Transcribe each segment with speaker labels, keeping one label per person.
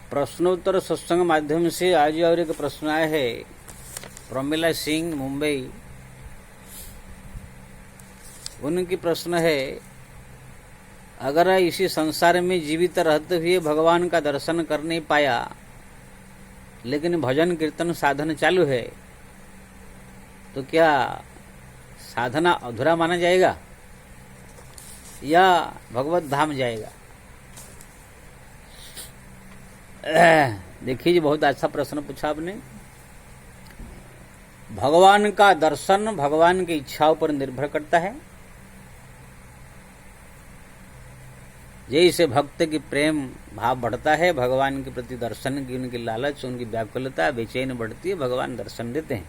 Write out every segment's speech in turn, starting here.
Speaker 1: प्रश्नोत्तर सत्संग माध्यम से आज और एक प्रश्न आया है। प्रमिला सिंह, मुंबई। उनकी प्रश्न है, अगर इसी संसार में जीवित रहते हुए भगवान का दर्शन कर नहीं पाया, लेकिन भजन कीर्तन साधन चालू है, तो क्या साधना अधूरा माना जाएगा या भगवत धाम जाएगा? देखिए जी, बहुत अच्छा प्रश्न पूछा आपने। भगवान का दर्शन भगवान की इच्छाओं पर निर्भर करता है। जैसे भक्त की प्रेम भाव बढ़ता है, भगवान के प्रति दर्शन की उनकी लालच, उनकी व्याकुलता, बेचैन बढ़ती है, भगवान दर्शन देते हैं।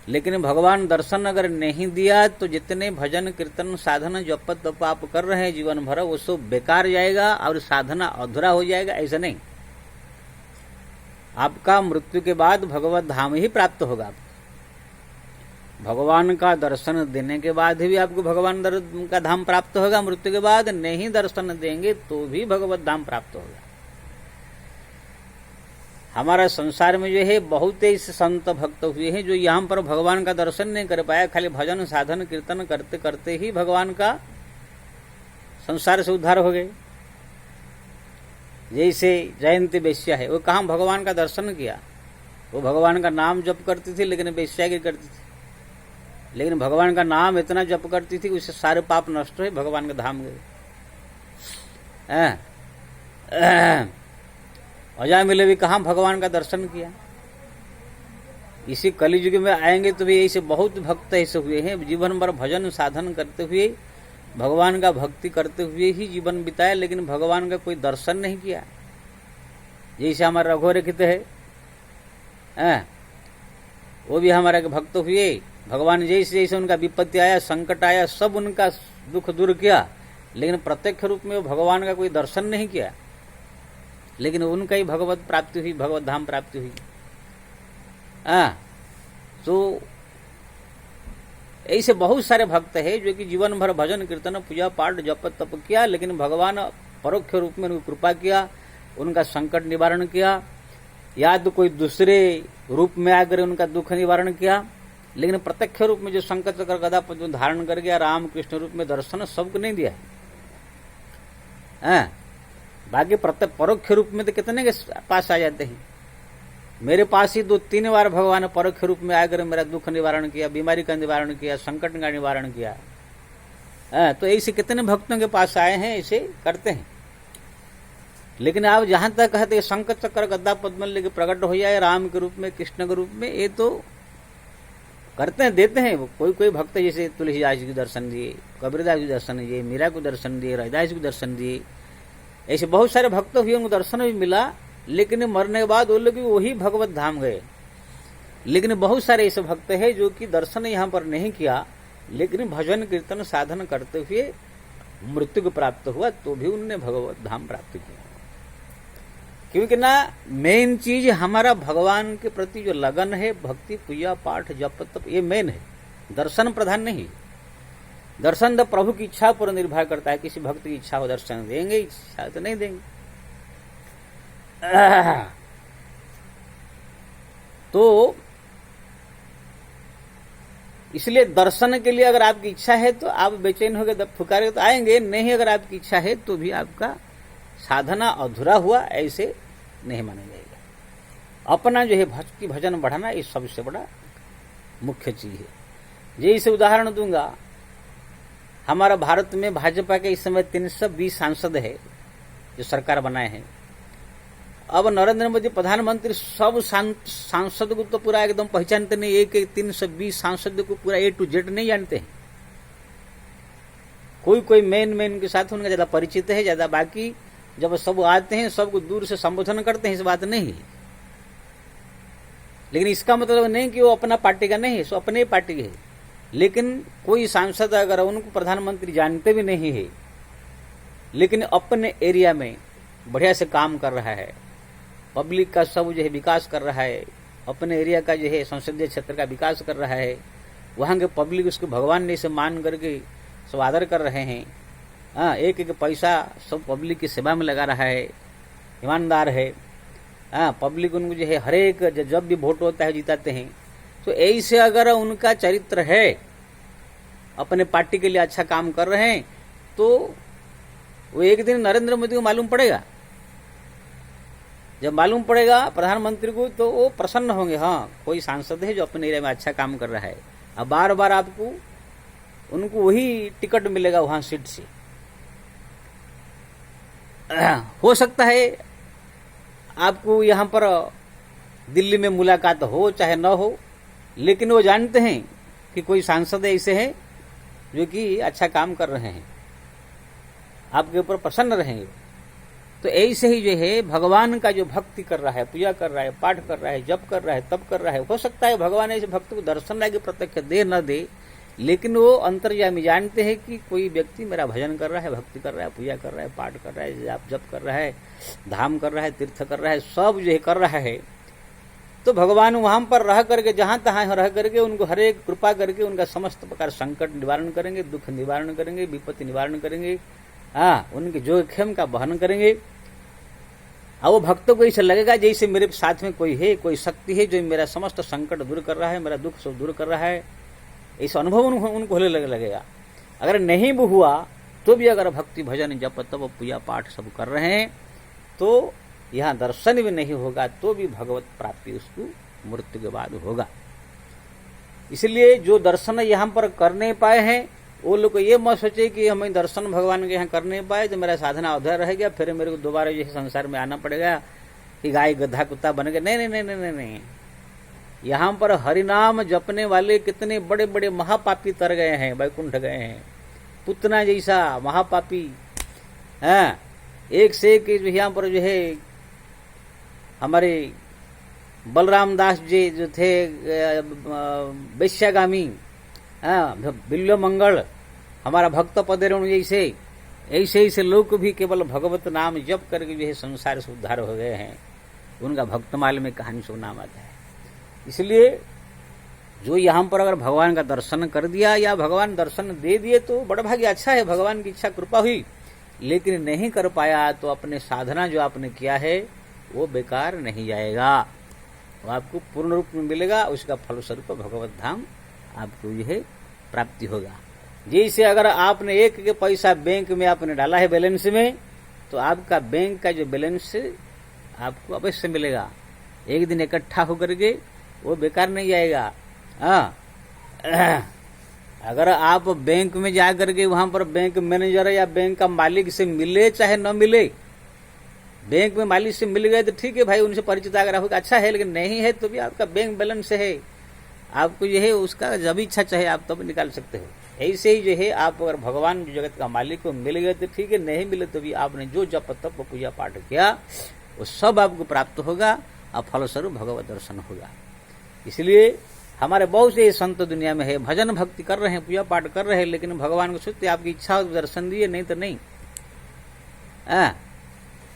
Speaker 1: लेकिन भगवान दर्शन अगर नहीं दिया तो जितने भजन कीर्तन साधना जप तप आप कर रहे हैं जीवन भर, वो सब बेकार जाएगा और साधना अधूरा हो जाएगा। ऐसा नहीं, आपका मृत्यु के बाद भगवत धाम ही प्राप्त होगा। भगवान का दर्शन देने के बाद भी आपको भगवान का धाम प्राप्त होगा। मृत्यु के बाद नहीं दर्शन देंगे तो भी भगवत धाम प्राप्त होगा। हमारा संसार में जो है बहुत ऐसे संत भक्त हुए हैं जो यहाँ पर भगवान का दर्शन नहीं कर पाया, खाली भजन साधन कीर्तन करते करते ही भगवान का संसार से उद्धार हो गए। जैसे जयंती वेश्या है, वो कहाँ भगवान का दर्शन किया, वो भगवान का नाम जप करती थी लेकिन वेश्यागिरी करती थी। लेकिन भगवान का नाम इतना जप करती थी उससे सारे पाप नष्ट हुए, भगवान के धाम गए। अजामिल भी कहाँ भगवान का दर्शन किया। इसी कलियुग में आएंगे तो भी ऐसे बहुत भक्त ऐसे हुए हैं, जीवन भर भजन साधन करते हुए, भगवान का भक्ति करते हुए ही जीवन बिताया, लेकिन भगवान का कोई दर्शन नहीं किया। जैसे हमारा रघुरेखित है, वो भी हमारा भक्त हुए। भगवान जैसे जैसे उनका विपत्ति आया, संकट आया, सब उनका दुख दूर किया, लेकिन प्रत्यक्ष रूप में वो भगवान का कोई दर्शन नहीं किया। लेकिन उनका ही भगवत प्राप्ति हुई, भगवत धाम प्राप्ति हुई। तो ऐसे बहुत सारे भक्त हैं जो कि जीवन भर भजन कीर्तन पूजा पाठ जप तप किया, लेकिन भगवान परोक्ष रूप में उनको कृपा किया, उनका संकट निवारण किया, या तो कोई दूसरे रूप में आकर उनका दुख निवारण किया। लेकिन प्रत्यक्ष रूप में जो संकट चक्र गदा पद्म धारण कर गया, राम कृष्ण रूप में दर्शन सबको नहीं दिया है। बाकी परोक्ष रूप में तो कितने के पास आ जाते हैं। मेरे पास ही 2-3 बार भगवान परोक्ष रूप में आकर मेरा दुख निवारण किया, बीमारी का निवारण किया, संकट का निवारण किया। तो ऐसे कितने भक्तों के पास आए हैं, ऐसे करते हैं। लेकिन आप जहां तक कहते संकट चक्र गद्दा पद्म लेके प्रकट हो जाए राम के रूप में, कृष्ण के रूप में, ये तो करते हैं, देते हैं। कोई कोई भक्त जैसे तुलसीदास जी को दर्शन दिए, कबीरदास जी को दर्शन दिए, मीरा को दर्शन दिए, रविदास जी को दर्शन दिए, ऐसे बहुत सारे भक्त हुए, उनको दर्शन भी मिला। लेकिन मरने के बाद वो लोग वही भगवत धाम गए। लेकिन बहुत सारे ऐसे भक्त हैं जो कि दर्शन यहाँ पर नहीं किया, लेकिन भजन कीर्तन साधन करते हुए मृत्यु को प्राप्त हुआ, तो भी उनने भगवत धाम प्राप्त किया। क्योंकि ना मेन चीज हमारा भगवान के प्रति जो लगन है, भक्ति पूजा पाठ जप तप, ये मेन है, दर्शन प्रधान नहीं। दर्शन तो प्रभु की इच्छा पर निर्भर करता है। किसी भक्त की इच्छा हो दर्शन देंगे, इच्छा तो नहीं देंगे। तो इसलिए दर्शन के लिए अगर आपकी इच्छा है तो आप बेचैन हो गए, फुकारे तो आएंगे। नहीं, अगर आपकी इच्छा है तो भी आपका साधना अधूरा हुआ, ऐसे नहीं माना जाएगा। अपना जो है भक्ति भजन बढ़ाना, ये सबसे बड़ा मुख्य चीज है। जैसे उदाहरण दूंगा, हमारा भारत में भाजपा के इस समय 320 सांसद है जो सरकार बनाए हैं। अब नरेंद्र मोदी प्रधानमंत्री सब सांसद को तो पूरा एकदम पहचानते नहीं, एक 320 सांसद को पूरा A to Z नहीं जानते हैं। कोई कोई मेन के साथ उनका ज्यादा परिचित है, ज्यादा। बाकी जब सब आते हैं सबको दूर से संबोधन करते हैं, इस बात नहीं है। लेकिन इसका मतलब नहीं कि वो अपना पार्टी का नहीं है, सो अपने पार्टी है। लेकिन कोई सांसद अगर उनको प्रधानमंत्री जानते भी नहीं है, लेकिन अपने एरिया में बढ़िया से काम कर रहा है, पब्लिक का सब जो है विकास कर रहा है, अपने एरिया का जो है संसदीय क्षेत्र का विकास कर रहा है, वहां के पब्लिक उसको भगवान ने से मान करके सब आदर कर रहे हैं। एक एक पैसा सब पब्लिक की सेवा में लगा रहा है। ईमानदार है, पब्लिक उनको जो है हर एक जब भी वोट होता है जिताते हैं। तो ऐसे अगर उनका चरित्र है, अपने पार्टी के लिए अच्छा काम कर रहे हैं, तो वो एक दिन नरेंद्र मोदी को मालूम पड़ेगा। जब मालूम पड़ेगा प्रधानमंत्री को, तो वो प्रसन्न होंगे, हाँ कोई सांसद है जो अपने एरिया में अच्छा काम कर रहा है। अब बार बार आपको उनको वही टिकट मिलेगा वहां सीट से। हो सकता है आपको यहां पर दिल्ली में मुलाकात हो चाहे न हो, लेकिन वो जानते हैं कि कोई सांसद ऐसे हैं जो कि अच्छा काम कर रहे हैं, आपके ऊपर प्रसन्न रहेंगे। तो ऐसे ही जो है भगवान का जो भक्ति कर रहा है, पूजा कर रहा है, पाठ कर रहा है, जप कर रहा है, तप कर रहा है, हो सकता है भगवान ऐसे भक्त को दर्शन लाके प्रत्यक्ष दे न दे, लेकिन वो अंतर्यामी जानते हैं कि कोई व्यक्ति मेरा भजन कर रहा है, भक्ति कर रहा है, पूजा कर रहा है, पाठ कर रहा है, जप कर रहा है, धाम कर रहा है, तीर्थ कर रहा है, सब जो है कर रहा है। तो भगवान वहां पर रह करके, जहां तहां रह करके उनको हर एक कृपा करके उनका समस्त प्रकार संकट निवारण करेंगे, दुख निवारण करेंगे, विपत्ति निवारण करेंगे, उनके जोखिम का वहन करेंगे। और वो भक्तों को ऐसा लगेगा जैसे मेरे साथ में कोई है, कोई शक्ति है जो मेरा समस्त संकट दूर कर रहा है, मेरा दुख सब दूर कर रहा है। ऐसा अनुभव उनको होने लगेगा। अगर नहीं भी हुआ तो भी अगर भक्ति भजन जप तप पूजा पाठ सब कर रहे हैं, तो यहाँ दर्शन भी नहीं होगा तो भी भगवत प्राप्ति उसको मृत्यु के बाद होगा। इसलिए जो दर्शन यहाँ पर कर नहीं पाए हैं, वो लोग ये मत सोचे कि हमें दर्शन भगवान के यहाँ कर नहीं पाए तो मेरा साधना अधूरा रह गया, फिर मेरे को दोबारा जैसे संसार में आना पड़ेगा कि गाय गधा कुत्ता बन गए। नहीं नहीं नहीं नहीं नहीं, यहाँ पर हरिनाम जपने वाले कितने बड़े बड़े महापापी तर गए हैं, वैकुंठ गए हैं। पुतना जैसा महापापी है, एक से एक यहाँ पर जो है हमारे बलराम दास जी जो थे वैश्यागामी, बिल्व मंगल, हमारा भक्त पदेरण जैसे, ऐसे ऐसे लोग भी केवल भगवत नाम जप करके जो है संसार से उद्धार हो गए हैं। उनका भक्तमाल में कहानी सुनाम आता है। इसलिए जो यहाँ पर अगर भगवान का दर्शन कर दिया या भगवान दर्शन दे दिए तो बड़ा भाग्य, अच्छा है, भगवान की इच्छा कृपा हुई। लेकिन नहीं कर पाया तो अपने साधना जो आपने किया है वो बेकार नहीं जाएगा, वो आपको पूर्ण रूप में मिलेगा। उसका फलस्वरूप भगवत धाम आपको यह प्राप्ति होगा। जैसे अगर आपने एक के पैसा बैंक में आपने डाला है बैलेंस में, तो आपका बैंक का जो बैलेंस आपको अवश्य मिलेगा। एक दिन इकट्ठा होकर के वो बेकार नहीं जाएगा। अगर आप बैंक में जा करके वहां पर बैंक मैनेजर या बैंक का मालिक से मिले चाहे न मिले, बैंक में मालिक से मिल गए तो ठीक है भाई, उनसे परिचित अगर आपका अच्छा है, लेकिन नहीं है तो भी आपका बैंक बैलेंस है, आपको यह है उसका जब इच्छा चाहे आप तब निकाल सकते हो। ऐसे ही जो है आप अगर भगवान जो जगत का मालिक को मिल गए तो ठीक है, नहीं मिले तो भी आपने जो जप तप पूजा पाठ किया वो सब आपको प्राप्त होगा और फलस्वरूप भगवत दर्शन होगा। इसलिए हमारे बहुत से संत दुनिया में है, भजन भक्ति कर रहे हैं, पूजा पाठ कर रहे हैं, लेकिन भगवान को सोचते आपकी इच्छा हो तो दर्शन दिए, नहीं तो नहीं।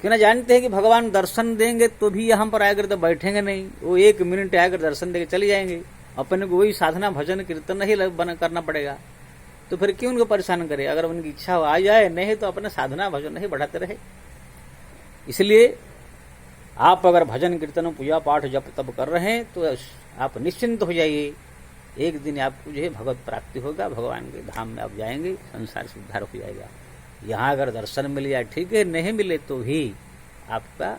Speaker 1: क्यों ना जानते हैं कि भगवान दर्शन देंगे तो भी यहाँ पर आकर तो बैठेंगे नहीं, वो 1 मिनट आकर दर्शन देकर चले जाएंगे। अपने को वही साधना भजन कीर्तन ही करना पड़ेगा, तो फिर क्यों उनको परेशान करे। अगर उनकी इच्छा आ जाए, नहीं तो अपने साधना भजन ही बढ़ाते रहे। इसलिए आप अगर भजन कीर्तन पूजा पाठ जप तप कर रहे हैं तो आप निश्चिंत हो जाइए, एक दिन आपको जो है भगवत प्राप्ति होगा, भगवान के धाम में आप जाएंगे, संसार से उद्धार हो जाएगा। यहाँ अगर दर्शन मिल जाए ठीक है, नहीं मिले तो भी आपका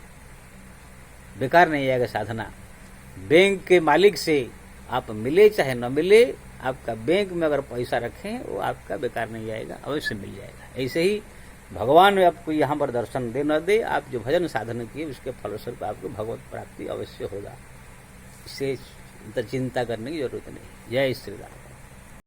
Speaker 1: बेकार नहीं जाएगा साधना। बैंक के मालिक से आप मिले चाहे न मिले, आपका बैंक में अगर पैसा रखें वो आपका बेकार नहीं जाएगा, अवश्य मिल जाएगा। ऐसे ही भगवान आपको यहाँ पर दर्शन दे न दे, आप जो भजन साधन किए उसके फलस्वरूप आपको भगवत प्राप्ति अवश्य होगा। इससे चिंता करने की जरूरत नहीं। जय श्री राम।